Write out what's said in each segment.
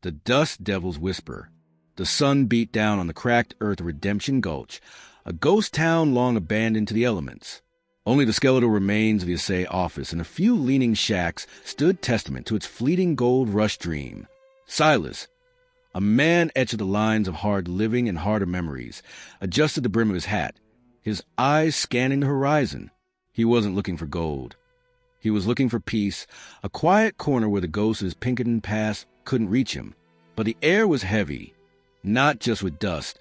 The dust devil's whisper. The sun beat down on the cracked earth of Redemption Gulch, a ghost town long abandoned to the elements. Only the skeletal remains of the assay office and a few leaning shacks stood testament to its fleeting gold rush dream. Silas, a man etched with the lines of hard living and harder memories, adjusted the brim of his hat, his eyes scanning the horizon. He wasn't looking for gold. He was looking for peace, a quiet corner where the ghosts of his Pinkerton past couldn't reach him. But the air was heavy, not just with dust,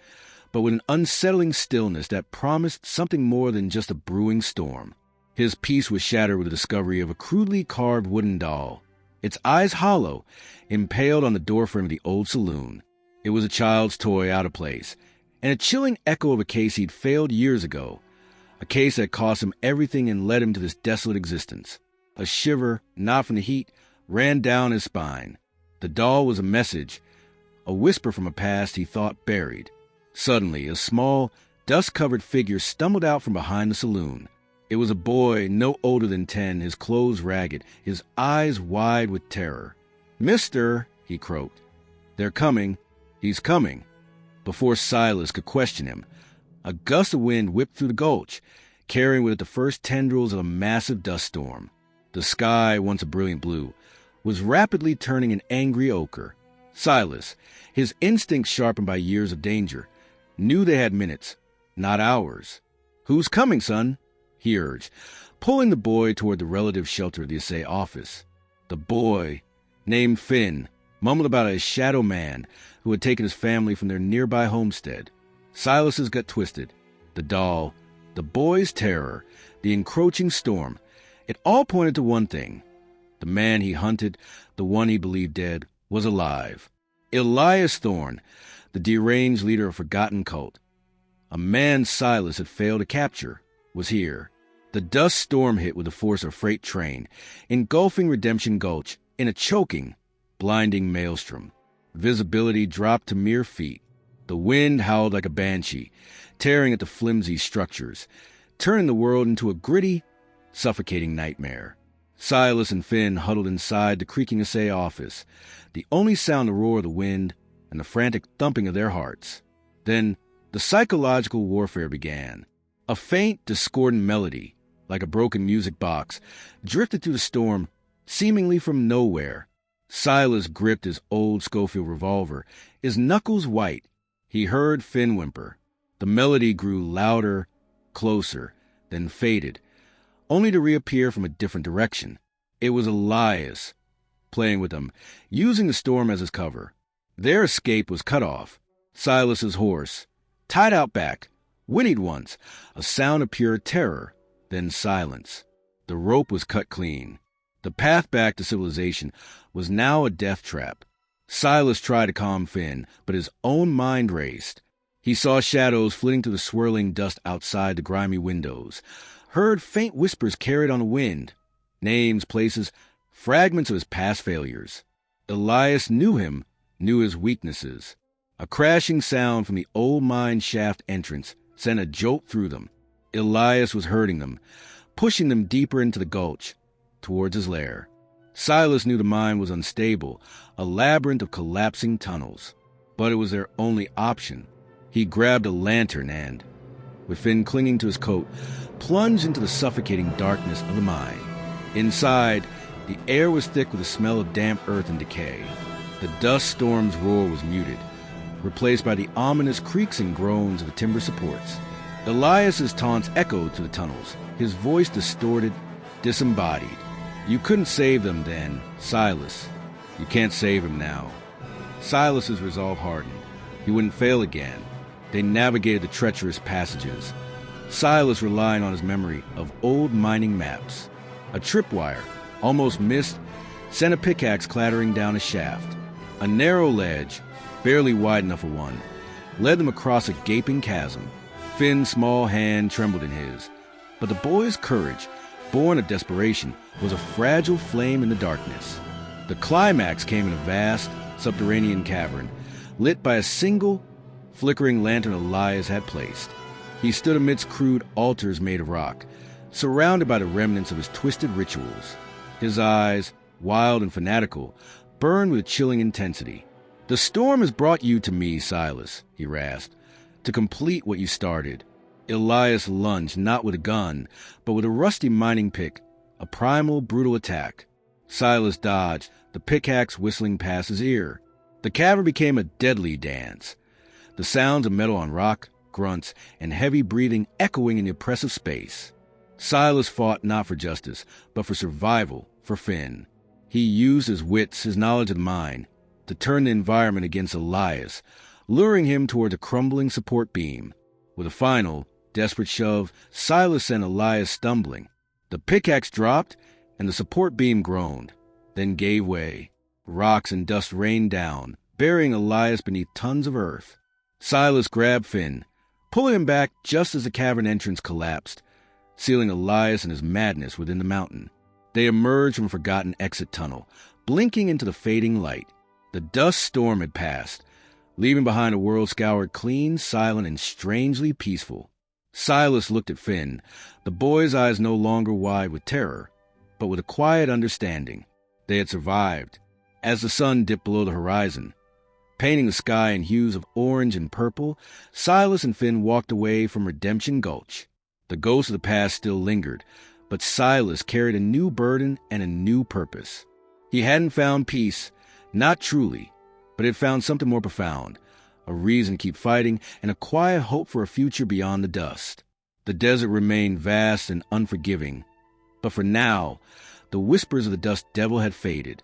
but with an unsettling stillness that promised something more than just a brewing storm. His peace was shattered with the discovery of a crudely carved wooden doll, its eyes hollow, impaled on the doorframe of the old saloon. It was a child's toy out of place, and a chilling echo of a case he'd failed years ago, a case that cost him everything and led him to this desolate existence. A shiver, not from the heat, ran down his spine. The doll was a message, a whisper from a past he thought buried. Suddenly, a small, dust-covered figure stumbled out from behind the saloon. It was a boy no older than 10, his clothes ragged, his eyes wide with terror. "Mister," he croaked. "They're coming. He's coming." Before Silas could question him, a gust of wind whipped through the gulch, carrying with it the first tendrils of a massive dust storm. The sky, once a brilliant blue, was rapidly turning an angry ochre. Silas, his instincts sharpened by years of danger, knew they had minutes, not hours. "Who's coming, son?" he urged, pulling the boy toward the relative shelter of the assay office. The boy, named Finn, mumbled about a shadow man who had taken his family from their nearby homestead. Silas's gut twisted. The doll, the boy's terror, the encroaching storm, it all pointed to one thing. The man he hunted, the one he believed dead, was alive. Elias Thorne, the deranged leader of a forgotten cult, a man Silas had failed to capture, was here. The dust storm hit with the force of a freight train, engulfing Redemption Gulch in a choking, blinding maelstrom. Visibility dropped to mere feet. The wind howled like a banshee, tearing at the flimsy structures, turning the world into a gritty, suffocating nightmare. Silas and Finn huddled inside the creaking assay office, the only sound the roar of the wind and the frantic thumping of their hearts. Then the psychological warfare began. A faint, discordant melody, like a broken music box, drifted through the storm, seemingly from nowhere. Silas gripped his old Schofield revolver, his knuckles white. He heard Finn whimper. The melody grew louder, closer, then faded, only to reappear from a different direction. It was Elias, playing with them, using the storm as his cover. Their escape was cut off. Silas's horse, tied out back, whinnied once, a sound of pure terror, then silence. The rope was cut clean. The path back to civilization was now a death trap. Silas tried to calm Finn, but his own mind raced. He saw shadows flitting through the swirling dust outside the grimy windows, heard faint whispers carried on the wind, names, places, fragments of his past failures. Elias knew him, knew his weaknesses. A crashing sound from the old mine shaft entrance sent a jolt through them. Elias was hurting them, pushing them deeper into the gulch, towards his lair. Silas knew the mine was unstable, a labyrinth of collapsing tunnels. But it was their only option. He grabbed a lantern and, with Finn clinging to his coat, plunged into the suffocating darkness of the mine. Inside, the air was thick with the smell of damp earth and decay. The dust storm's roar was muted, replaced by the ominous creaks and groans of the timber supports. Elias's taunts echoed to the tunnels, his voice distorted, disembodied. "You couldn't save them then, Silas. You can't save him now." Silas's resolve hardened. He wouldn't fail again. They navigated the treacherous passages, Silas relying on his memory of old mining maps. A tripwire, almost missed, sent a pickaxe clattering down a shaft. A narrow ledge, barely wide enough for one, led them across a gaping chasm. Finn's small hand trembled in his, but the boy's courage, born of desperation, was a fragile flame in the darkness. The climax came in a vast, subterranean cavern, lit by a single, flickering lantern Elias had placed. He stood amidst crude altars made of rock, surrounded by the remnants of his twisted rituals. His eyes, wild and fanatical, burned with chilling intensity. "The storm has brought you to me, Silas," he rasped, "to complete what you started." Elias lunged, not with a gun, but with a rusty mining pick, a primal, brutal attack. Silas dodged, the pickaxe whistling past his ear. The cavern became a deadly dance, the sounds of metal on rock, grunts, and heavy breathing echoing in the oppressive space. Silas fought not for justice, but for survival, for Finn. He used his wits, his knowledge of the mine, to turn the environment against Elias, luring him toward the crumbling support beam. With a final, desperate shove, Silas sent Elias stumbling. The pickaxe dropped, and the support beam groaned, then gave way. Rocks and dust rained down, burying Elias beneath tons of earth. Silas grabbed Finn, pulling him back just as the cavern entrance collapsed, sealing Elias and his madness within the mountain. They emerged from a forgotten exit tunnel, blinking into the fading light. The dust storm had passed, leaving behind a world scoured clean, silent, and strangely peaceful. Silas looked at Finn, the boy's eyes no longer wide with terror, but with a quiet understanding. They had survived. As the sun dipped below the horizon, painting the sky in hues of orange and purple, Silas and Finn walked away from Redemption Gulch. The ghosts of the past still lingered, but Silas carried a new burden and a new purpose. He hadn't found peace, not truly, but had found something more profound, a reason to keep fighting and a quiet hope for a future beyond the dust. The desert remained vast and unforgiving, but for now, the whispers of the dust devil had faded.